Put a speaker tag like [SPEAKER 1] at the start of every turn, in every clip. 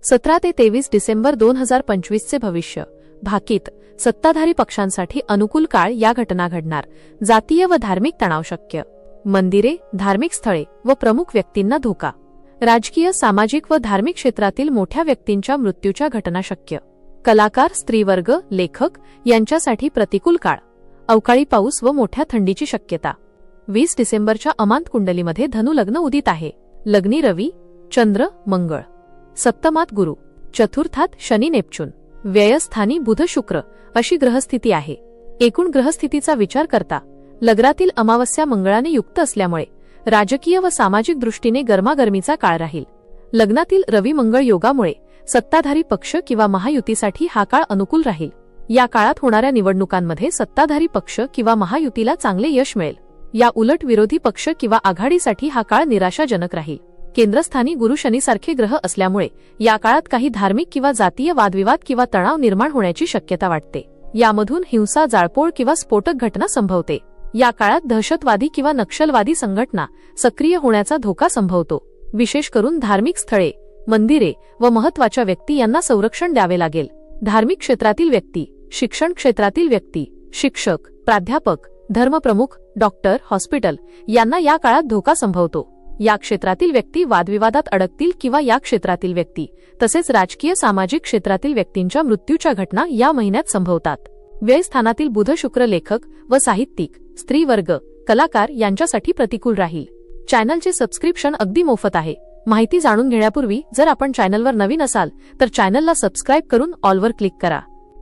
[SPEAKER 1] 17 ते 23 डिसेंबर 2025 चे भविष्य. भाकीत सत्ताधारी पक्षांसाठी अनुकूल काळ. या घटना घडणार. जातीय व धार्मिक तणाव शक्य. मंदिरे, धार्मिक स्थळे व प्रमुख व्यक्तींना धोका. राजकीय, सामाजिक व धार्मिक क्षेत्रातील मोठ्या व्यक्तींच्या मृत्यूच्या घटना शक्य. कलाकार, स्त्रीवर्ग, लेखक यांच्यासाठी प्रतिकूल काळ. अवकाळी पाऊस व मोठ्या थंडीची शक्यता. 20 डिसेंबरच्या अमांत कुंडलीमध्ये धनु लग्न उदित आहे. लग्नी रवी, चंद्र, मंगळ. सप्तमात गुरु, चतुर्थात शनी, नेपच्यून. व्ययस्थानी बुध, शुक्र अशी ग्रहस्थिती आहे. एकूण ग्रहस्थितीचा विचार करता लग्नातील अमावस्या मंगळाने युक्त असल्यामुळे राजकीय व सामाजिक दृष्टीने गरमागरमीचा काळ राहील. लग्नातील रवी मंगळ योगामुळे सत्ताधारी पक्ष किंवा महायुतीसाठी हा काळ अनुकूल राहील. या काळात होणाऱ्या निवडणुकांमध्ये सत्ताधारी पक्ष किंवा महायुतीला चांगले यश मिळेल. या उलट विरोधी पक्ष किंवा आघाडीसाठी हा काळ निराशाजनक राहील. केंद्रस्थानी गुरु शनीसारखे ग्रह असल्यामुळे या काळात काही धार्मिक किंवा जातीय वादविवाद किंवा तणाव निर्माण होण्याची शक्यता वाटते. यामधून हिंसा, जाळपोळ किंवा स्फोटक घटना संभवते. या काळात दहशतवादी किंवा नक्षलवादी संघटना सक्रिय होण्याचा धोका संभवतो. विशेष करून धार्मिक स्थळे, मंदिरे व महत्त्वाच्या व्यक्ती यांना संरक्षण द्यावे लागेल. धार्मिक क्षेत्रातील व्यक्ती, शिक्षण क्षेत्रातील व्यक्ती, शिक्षक, प्राध्यापक, धर्मप्रमुख, डॉक्टर, हॉस्पिटल यांना या काळात धोका संभवतो. या क्षेत्रातील व्यक्ती वादविवादात अडकतील किंवा या क्षेत्रातील व्यक्ती तसेच राजकीय, सामाजिक क्षेत्रातील व्यक्तींच्या मृत्यूच्या घटना या महिन्यात संभवतात. व्ययस्थानातील बुध, शुक्र लेखक व साहित्यिक, स्त्रीवर्ग, कलाकार यांच्यासाठी प्रतिकूल राहील. चॅनलचे सबस्क्रिप्शन अगदी मोफत आहे. माहिती जाणून घेण्यापूर्वी जर आपण चॅनलवर नवीन असाल तर चॅनलला सबस्क्राईब करून ऑलवर क्लिक करा,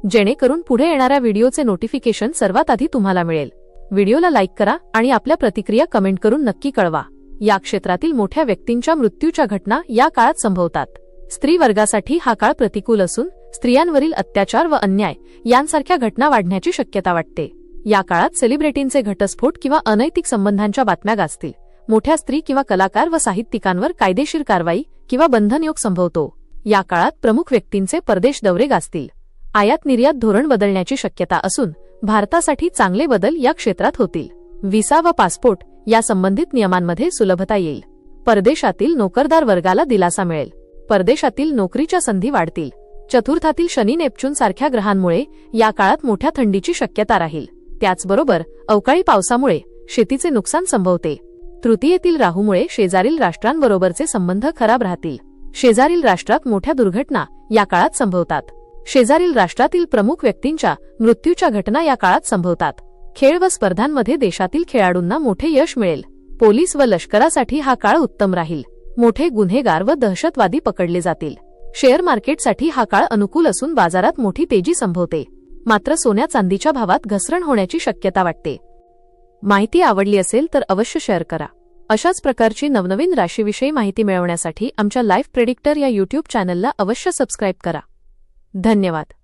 [SPEAKER 1] जेणेकरून पुढे येणाऱ्या व्हिडिओचे नोटिफिकेशन सर्वात आधी तुम्हाला मिळेल. व्हिडिओला लाईक करा आणि आपल्या प्रतिक्रिया कमेंट करून नक्की कळवा. या क्षेत्रातील मोठ्या व्यक्तींच्या मृत्यूच्या घटना या काळात संभवतात. स्त्री वर्गासाठी हा काळ प्रतिकूल असून स्त्रियांवरील अत्याचार व अन्याय यांसारख्या घटना वाढण्याची शक्यता वाटते. या काळात सेलिब्रिटींचे घटस्फोट किंवा अनैतिक संबंधांच्या बातम्या गाजतील. मोठ्या स्त्री किंवा कलाकार व साहित्यिकांवर कायदेशीर कारवाई किंवा बंधनयोग संभवतो. या काळात प्रमुख व्यक्तींचे परदेश दौरे गाजतील. आयात निर्यात धोरण बदलण्याची शक्यता असून भारतासाठी चांगले बदल या क्षेत्रात होतील. व्हिसा व पासपोर्ट या संबंधित नियमांमध्ये सुलभता येईल. परदेशातील नोकरदार वर्गाला दिलासा मिळेल. परदेशातील नोकरीच्या संधी वाढतील. चतुर्थातील शनी, नेपच्यून सारख्या ग्रहांमुळे या काळात मोठ्या थंडीची शक्यता राहील. त्याचबरोबर अवकाळी पावसामुळे शेतीचे नुकसान संभवते. तृतीयेतील राहूमुळे शेजारील राष्ट्रांबरोबरचे संबंध खराब राहतील. शेजारील राष्ट्रात मोठ्या दुर्घटना या काळात संभवतात. शेजारील राष्ट्रातील प्रमुख व्यक्तींच्या मृत्यूच्या घटना या काळात संभवतात. खेळ व स्पर्धांमध्ये देशातील खेळाडूंना मोठे यश मिळेल. पोलीस व लष्करासाठी हा काळ उत्तम राहील. मोठे गुन्हेगार व दहशतवादी पकडले जातील. शेअर मार्केटसाठी हा काळ अनुकूल असून बाजारात मोठी तेजी संभवते. मात्र सोन्या चांदीच्या भावात घसरण होण्याची शक्यता वाटते. माहिती आवडली असेल तर अवश्य शेअर करा. अशाच प्रकारची नवनवीन राशीविषयी माहिती मिळवण्यासाठी आमच्या लाईफ प्रेडिक्टर या YouTube चॅनलला अवश्य सबस्क्राईब करा. धन्यवाद.